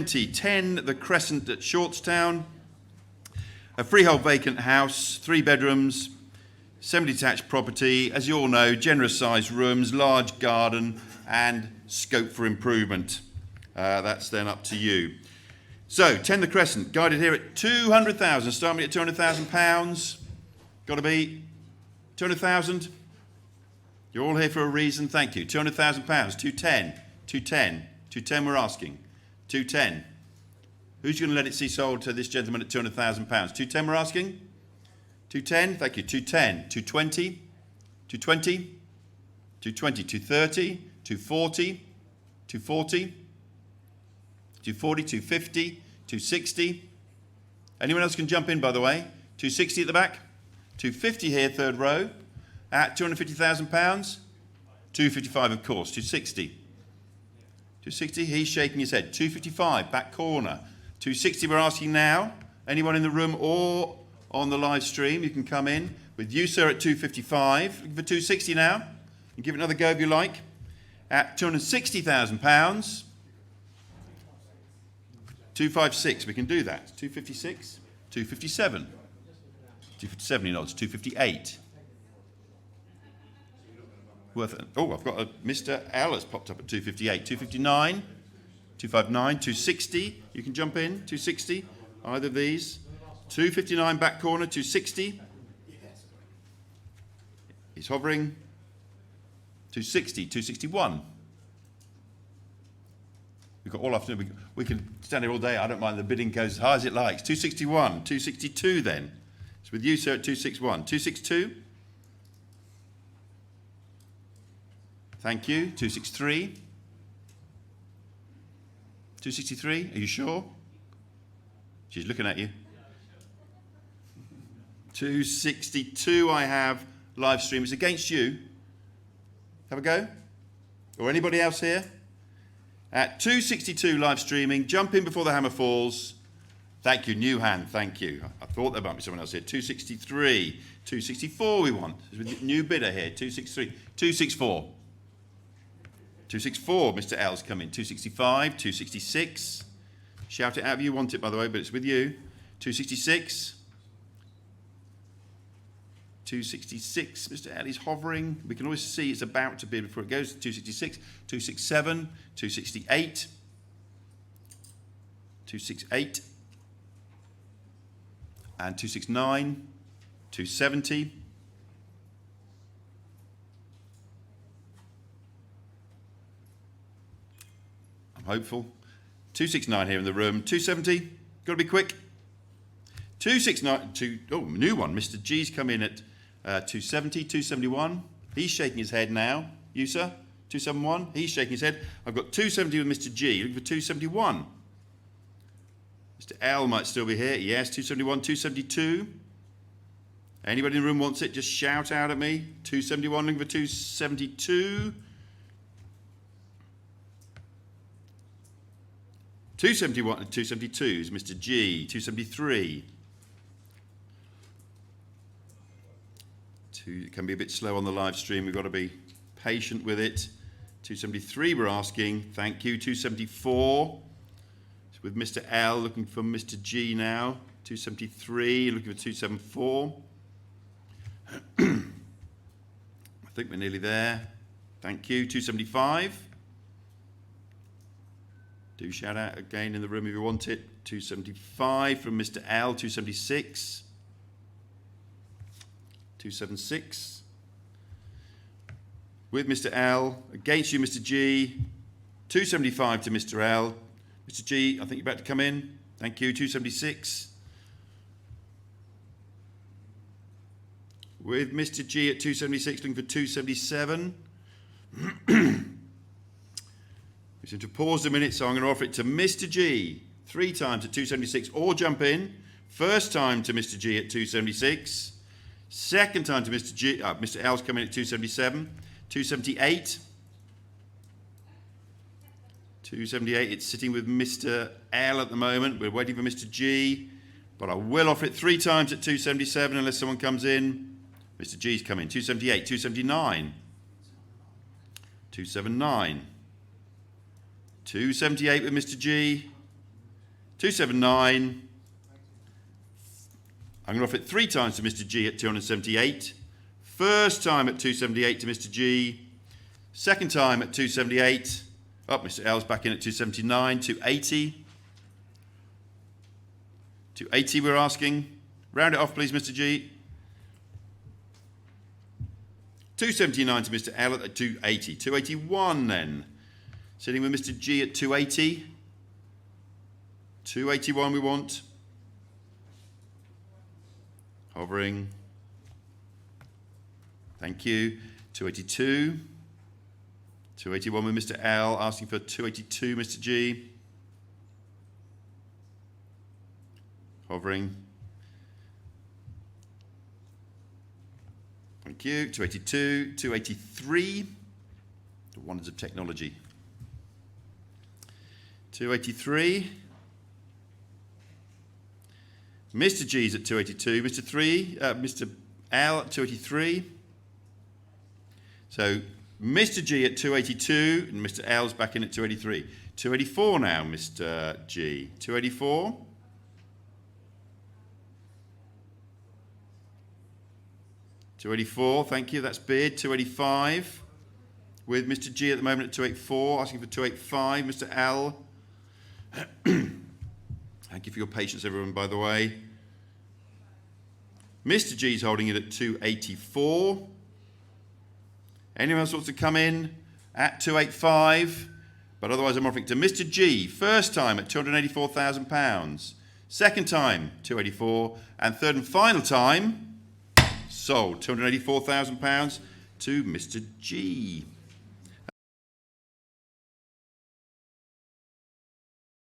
220, 10 the Crescent at Shortstown. A freehold vacant house, 3 bedrooms, semi-detached property. As you all know, generous sized rooms, large garden and scope for improvement. That's then up to you. So, 10 the Crescent, guided here at 200,000. Start me at £200,000. Got to be 200,000. You're all here for a reason. Thank you. £200,000. 210. 210. 210 we're asking. 210. Who's going to let it see sold to this gentleman at £200,000? 210 we're asking. 210. Thank you. 210. 220. 220. 220. 230. 240. 240. 240. 250. 260. Anyone else can jump in, by the way. 260 at the back. 250 here, third row. At £250,000. 255, of course. 260. 260, he's shaking his head. 255, back corner. 260 we're asking now. Anyone in the room or on the live stream, you can come in. With you, sir, at 255. Looking for 260 now. You can give it another go if you like. At £260,000. 256, we can do that. 256. 257. 257 he nods. 258. Worth it. Oh, I've got a Mr. L has popped up at 258. 259. 259. 260. You can jump in. 260. Either of these. 259 back corner. 260. He's hovering. 260. 261. We've got all afternoon. We can stand here all day. I don't mind. The bidding goes as high as it likes. 261. 262 then. It's with you, sir, at 261. 262. Thank you. 263. 263. Are you sure? She's looking at you. 262 I have live stream. It's against you. Have a go. Or anybody else here? At 262 live streaming. Jump in before the hammer falls. Thank you. New hand. Thank you. I thought there might be someone else here. 263. 264 we want. There's a new bidder here. 263. 264. 264, Mr. L's come in. 265, 266. Shout it out if you want it, by the way, but it's with you. 266. 266, Mr. L is hovering. We can always see it's about to bid before it goes. 266, 267, 268. 268. And 269, 270. Hopeful. 269 here in the room. 270. Got to be quick. 269. New one. Mr. G's come in at 270. 271. He's shaking his head now. You, sir? 271. He's shaking his head. I've got 270 with Mr. G. Looking for 271. Mr. L might still be here. Yes, 271. 272. Anybody in the room wants it? Just shout out at me. 271. Looking for 272. 271 and 272 is Mr. G. 273. It can be a bit slow on the live stream. We've got to be patient with it. 273 we're asking. Thank you. 274. It's with Mr. L looking for Mr. G now. 273 looking for 274. I think we're nearly there. Thank you. 275. Do shout out again in the room if you want it. 275 from Mr. L. 276. 276. With Mr. L. Against you, Mr. G. 275 to Mr. L. Mr. G, I think you're about to come in. Thank you. 276. With Mr. G at 276, looking for 277. We seem to pause a minute, so I'm going to offer it to Mr. G 3 times at 276, or jump in. First time to Mr. G at 276. Second time to Mr. G. Mr. L's coming in at 277. 278. 278. It's sitting with Mr. L at the moment. We're waiting for Mr. G, but I will offer it 3 times at 277 unless someone comes in. Mr. G's coming. 278. 279. 279. 278 with Mr. G. 279. I'm going to offer it 3 times to Mr. G at 278. First time at 278 to Mr. G. Second time at 278. Up, Mr. L's back in at 279. 280. 280 we're asking. Round it off, please, Mr. G. 279 to Mr. L at 280. 281 then. Sitting with Mr. G at 280. 281 we want. Hovering. Thank you. 282. 281 with Mr. L, asking for 282, Mr. G. Hovering. Thank you. 282. 283. The wonders of technology. 283. Mr. G's at 282. Mr. L at 283. So Mr. G at 282 and Mr. L's back in at 283. 284 now, Mr. G. 284. $284, thank you, that's bid. 285 with Mr. G at the moment at 284, asking for 285. Mr. L. Thank you for your patience, everyone, by the way. Mr. G's holding it at 284. Anyone else wants to come in at 285? But otherwise, I'm offering to Mr. G. First time at £284,000. Second time, 284. And third and final time, sold £284,000 to Mr. G.